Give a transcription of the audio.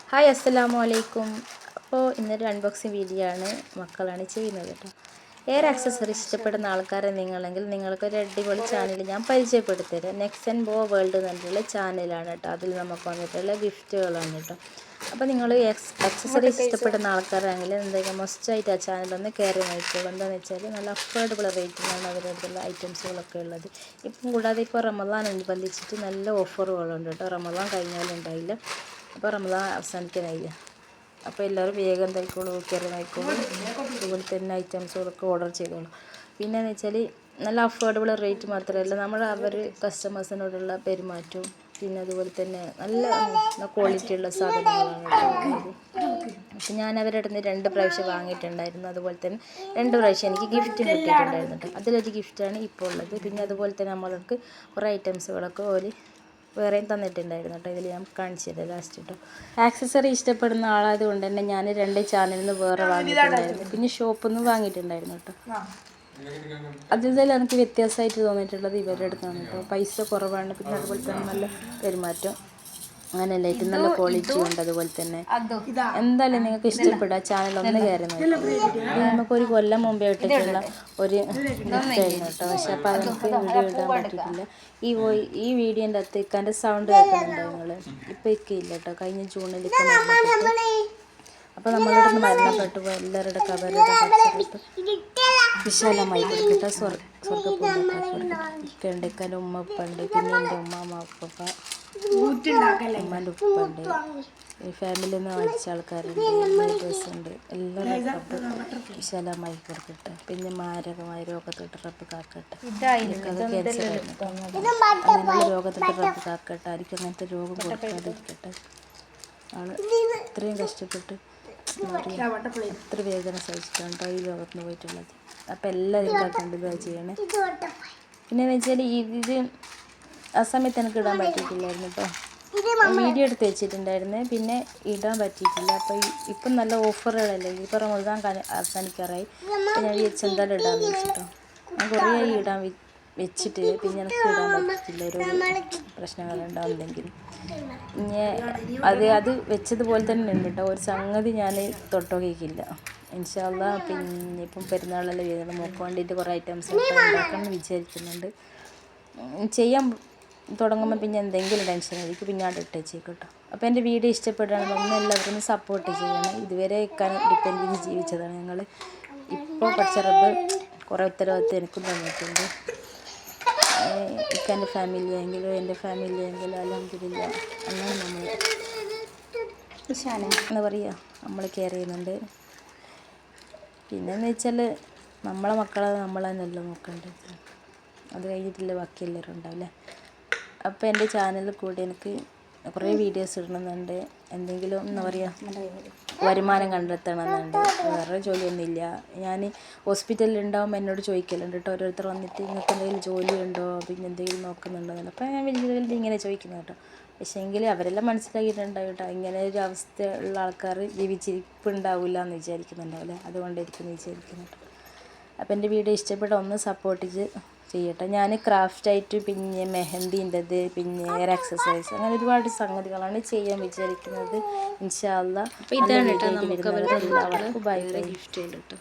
Hi അസ്സലാമു അലൈക്കും. അപ്പോൾ ഇന്നൊരു അൺബോക്സിങ് വീഡിയോ ആണ് മക്കളാണ് ചെയ്യുന്നത് കേട്ടോ. എയർ ആക്സസറി ഇഷ്ടപ്പെടുന്ന ആൾക്കാരെ നിങ്ങളെങ്കിൽ നിങ്ങൾക്കൊരു അടിപൊളി ചാനൽ ഞാൻ പരിചയപ്പെടുത്തരാം. നെക്സ്റ്റ് ആൻഡ് ബോ വേൾഡ് എന്ന് പറഞ്ഞിട്ടുള്ള ചാനലാണ് കേട്ടോ. അതിൽ നമുക്ക് വന്നിട്ടുള്ള ഗിഫ്റ്റുകളാണ് കേട്ടോ. അപ്പോൾ നിങ്ങൾ ആക്സസറീസ് ഇഷ്ടപ്പെടുന്ന ആൾക്കാരാണെങ്കിൽ എന്തെങ്കിലും മസ്റ്റായിട്ട് ആ ചാനലൊന്ന് കയറി നോക്കിക്കോളൂ. എന്താണെന്ന് വെച്ചാൽ നല്ല അഫോർഡബിൾ റേറ്റിലാണ് അവരുടെ അടുത്തുള്ള ഐറ്റംസുകളൊക്കെ ഉള്ളത്. ഇപ്പം കൂടാതെ ഇപ്പോൾ റമദാനനുബന്ധിച്ചിട്ട് നല്ല ഓഫറുകളുണ്ട് കേട്ടോ. റമദാൻ കഴിഞ്ഞാലുണ്ടായില്ല, അപ്പോൾ റമദാൻ അവസാനിക്കാനായില്ല. അപ്പോൾ എല്ലാവരും വേഗം എന്തായിക്കോളൂ, കയറി നോക്കിക്കോളൂ. അതുപോലെ തന്നെ ഐറ്റംസുകളൊക്കെ ഓർഡർ ചെയ്തോളൂ. പിന്നെയെന്ന് വെച്ചാൽ നല്ല അഫോർഡബിൾ റേറ്റ് മാത്രമല്ല, അവർ കസ്റ്റമേഴ്സിനോടുള്ള പെരുമാറ്റവും പിന്നെ അതുപോലെ തന്നെ നല്ല ക്വാളിറ്റിയുള്ള സാധനങ്ങളാണ് കേട്ടോ. അപ്പം ഞാൻ അവരുടെ അടുത്ത് 2 പ്രാവശ്യം വാങ്ങിയിട്ടുണ്ടായിരുന്നു. അതുപോലെ തന്നെ 2 പ്രാവശ്യം എനിക്ക് ഗിഫ്റ്റ് കിട്ടിയിട്ടുണ്ടായിരുന്നു കേട്ടോ. അതിലൊരു ഗിഫ്റ്റാണ് ഇപ്പോൾ ഉള്ളത്. പിന്നെ അതുപോലെ തന്നെ നമ്മൾക്ക് കുറേ ഐറ്റംസുകളൊക്കെ ഒരു വേറെയും തന്നിട്ടുണ്ടായിരുന്നു കേട്ടോ. ഇതിൽ ഞാൻ കാണിച്ചു തരാം ലാസ്റ്റ് കേട്ടോ. ആക്സസറി ഇഷ്ടപ്പെടുന്ന ആളായതുകൊണ്ട് തന്നെ ഞാൻ 2 ചാനലിൽ നിന്ന് വേറെ വാങ്ങിയിട്ടുണ്ടായിരുന്നു, പിന്നെ ഷോപ്പിൽ നിന്ന് വാങ്ങിയിട്ടുണ്ടായിരുന്നു കേട്ടോ. അതിൽ എനിക്ക് വ്യത്യാസമായിട്ട് തോന്നിയിട്ടുള്ളത് ഇവരുടെ അടുത്താണ് കേട്ടോ. പൈസ കുറവാണ്, പിന്നെ അതുപോലെ തന്നെ നല്ല പെരുമാറ്റം, അങ്ങനെ എല്ലായിട്ടും നല്ല ക്വാളിറ്റി ഉണ്ട്. അതുപോലെ തന്നെ എന്തായാലും നിങ്ങൾക്ക് ഇഷ്ടപ്പെടുക ചാനൽ ഒന്ന് കയറി നോക്കി. ഇത് നമുക്കൊരു കൊല്ലം മുമ്പേ ഇട്ടിട്ടുള്ള ഒരു ഗിഫ്റ്റായിരുന്നു കേട്ടോ. പക്ഷെ അപ്പോൾ അതെനിക്ക് വീഡിയോ ഇടാൻ പറ്റിയിട്ടില്ല. ഈ വീഡിയോൻ്റെ അകത്ത് ഇക്കാൻ്റെ സൗണ്ട് കേൾക്കുന്നുണ്ടോ നിങ്ങൾ? ഇപ്പോൾ ഇല്ല കേട്ടോ. കഴിഞ്ഞ ജൂണിൽ ഇപ്പം അപ്പോൾ നമ്മളുടെ നിന്ന് മരണപ്പെട്ടു പോയി എല്ലാവരുടെ കബറുടെ പച്ചപ്പ് വിശാലമായി കൊടുക്കട്ടെ. സ്വർഗ്ഗപ്പൂണ്ടാക്കി ഇക്കാൻ്റെ ഉമ്മ ഉപ്പുണ്ട്, പിന്നെ എൻ്റെ ഉമ്മ ഉപ്പ ഉമ്മാൻ്റെ ഉപ്പുണ്ട്, ഫാമിലിയിൽ നിന്ന് വായിച്ച ആൾക്കാരുണ്ട്, നെയ്ബേഴ്സ് ഉണ്ട്. എല്ലാവരും റബ്ബ് വിശാലമായി കൊടുക്കട്ടെ. പിന്നെ മാരകമായ രോഗത്തൊട്ട് റബ്ബ് കാക്കട്ടെ. അത് ക്യാൻസർ ആയിരുന്നു, അങ്ങനെയുള്ള രോഗത്തൊട്ട് റബ്ബ് കാക്കട്ടെ. ആർക്കും അങ്ങനത്തെ രോഗം കൊടുക്കാതിരിക്കട്ടെ. ആൾ ഇത്രയും കഷ്ടപ്പെട്ട് എത്ര വേദന സഹിച്ചിട്ടാണ് ഈ ലോകത്തിന് പോയിട്ടുള്ളത്. അപ്പം എല്ലാവരും കണ്ടിത് ചെയ്യണേ. പിന്നെയെന്ന് വെച്ചാൽ ഇത് ആ സമയത്ത് എനിക്ക് ഇടാൻ പറ്റിയിട്ടില്ലായിരുന്നു കേട്ടോ. വീഡിയോ എടുത്ത് വെച്ചിട്ടുണ്ടായിരുന്നു, പിന്നെ ഇടാൻ പറ്റിയിട്ടില്ല. അപ്പോൾ ഇപ്പം നല്ല ഓഫറുകളല്ലേ, ഇപ്പോൾ റമദാൻ അവസാനിക്കാറായി. അപ്പോൾ ഞാൻ എന്തായാലും ഇടാൻ വെച്ചിട്ടോ. ഞാൻ കുറേ ഇടാൻ വെച്ചിട്ട് പിന്നെ എനിക്ക് ഇടാൻ പറ്റിയിട്ടില്ല. ഒരു പ്രശ്നങ്ങളുണ്ടാവുന്നെങ്കിലും അത് വെച്ചതുപോലെ തന്നെ ഉണ്ട് കേട്ടോ. ഒരു സംഗതി ഞാൻ തൊട്ടുനോക്കിയില്ല. ഇൻഷാ അല്ലാഹ്. പിന്നെ ഇപ്പം പെരുന്നാളെല്ലാം വരുന്നത്, മോൾക്ക് വേണ്ടിയിട്ട് കുറേ ഐറ്റംസ് ഉണ്ടാക്കണം എന്ന് വിചാരിക്കുന്നുണ്ട്. ചെയ്യാൻ തുടങ്ങുമ്പോൾ പിന്നെ എന്തെങ്കിലും ടെൻഷൻ ആയിരിക്കും, പിന്നെ അവിടെ ഇട്ടേച്ചേക്കും കേട്ടോ. അപ്പോൾ എൻ്റെ വീഡിയോ ഇഷ്ടപ്പെടുകയാണെങ്കിൽ ഒന്ന് എല്ലാവരും സപ്പോർട്ട് ചെയ്യണം. ഇതുവരെ ഇക്കാൻ ഡിപ്പെൻഡ് ചെയ്ത് ജീവിച്ചതാണ് ഞങ്ങൾ. ഇപ്പോൾ പഠിച്ച റബ്ബ് കുറേ ഉത്തരവാദിത്വം എനിക്കും തന്നിട്ടുണ്ട്. ഇക്കാൻ്റെ ഫാമിലി ആയെങ്കിലും എൻ്റെ ഫാമിലി ആയെങ്കിലും അൽഹംദുലില്ലാ അങ്ങനെ നമ്മൾ എന്താ പറയുക, നമ്മൾ കെയർ ചെയ്യുന്നുണ്ട്. പിന്നെയെന്ന് വെച്ചാൽ നമ്മളെ മക്കളെ നമ്മൾ തന്നെയല്ലോ നോക്കേണ്ടത്. അത് കഴിഞ്ഞിട്ടില്ല ബാക്കി എല്ലാവരും ഉണ്ടാവില്ലേ. അപ്പോൾ എൻ്റെ ചാനലിൽ കൂടി എനിക്ക് കുറേ വീഡിയോസ് ഇടണമെന്നുണ്ട്. എന്തെങ്കിലും എന്താ പറയുക, വരുമാനം കണ്ടെത്തണമെന്നുണ്ട്. വേറെ ജോലിയൊന്നുമില്ല. ഞാൻ ഹോസ്പിറ്റലിൽ ഉണ്ടാകുമ്പോൾ എന്നോട് ചോദിക്കലുണ്ട് കേട്ടോ. ഓരോരുത്തർ വന്നിട്ട് നിങ്ങൾക്ക് എന്തെങ്കിലും ജോലിയുണ്ടോ, പിന്നെ എന്തെങ്കിലും നോക്കുന്നുണ്ടോ എന്നല്ല. അപ്പോൾ ഞാൻ വലിയ ഇങ്ങനെ ചോദിക്കുന്നത് കേട്ടോ. പക്ഷേ എങ്കിൽ അവരെല്ലാം മനസ്സിലാക്കിയിട്ടുണ്ടാവും കേട്ടോ. ഇങ്ങനെ ഒരു അവസ്ഥ ഉള്ള ആൾക്കാർ ജീവിച്ചിരിപ്പുണ്ടാവില്ല എന്ന് വിചാരിക്കുന്നുണ്ടാവില്ല. അതുകൊണ്ടായിരിക്കും വിചാരിക്കുന്നത്. അപ്പോൾ എൻ്റെ വീഡിയോ ഇഷ്ടപ്പെട്ട ഒന്ന് സപ്പോർട്ട് ചെയ്യട്ടെ. ഞാൻ ക്രാഫ്റ്റായിട്ട് പിന്നെ മെഹന്തിൻ്റെത്, പിന്നെ എയർ എക്സസൈസ്, അങ്ങനെ ഒരുപാട് സംഗതികളാണ് ചെയ്യാൻ വിചാരിക്കുന്നത്. ഇൻഷാ അല്ലാഹ്. അപ്പോൾ ഇതാണ് കേട്ടോ നമുക്ക് അവരുടെ എല്ലാവർക്കും ബൈ ബൈ ഗിഫ്റ്റ് കേട്ടോ.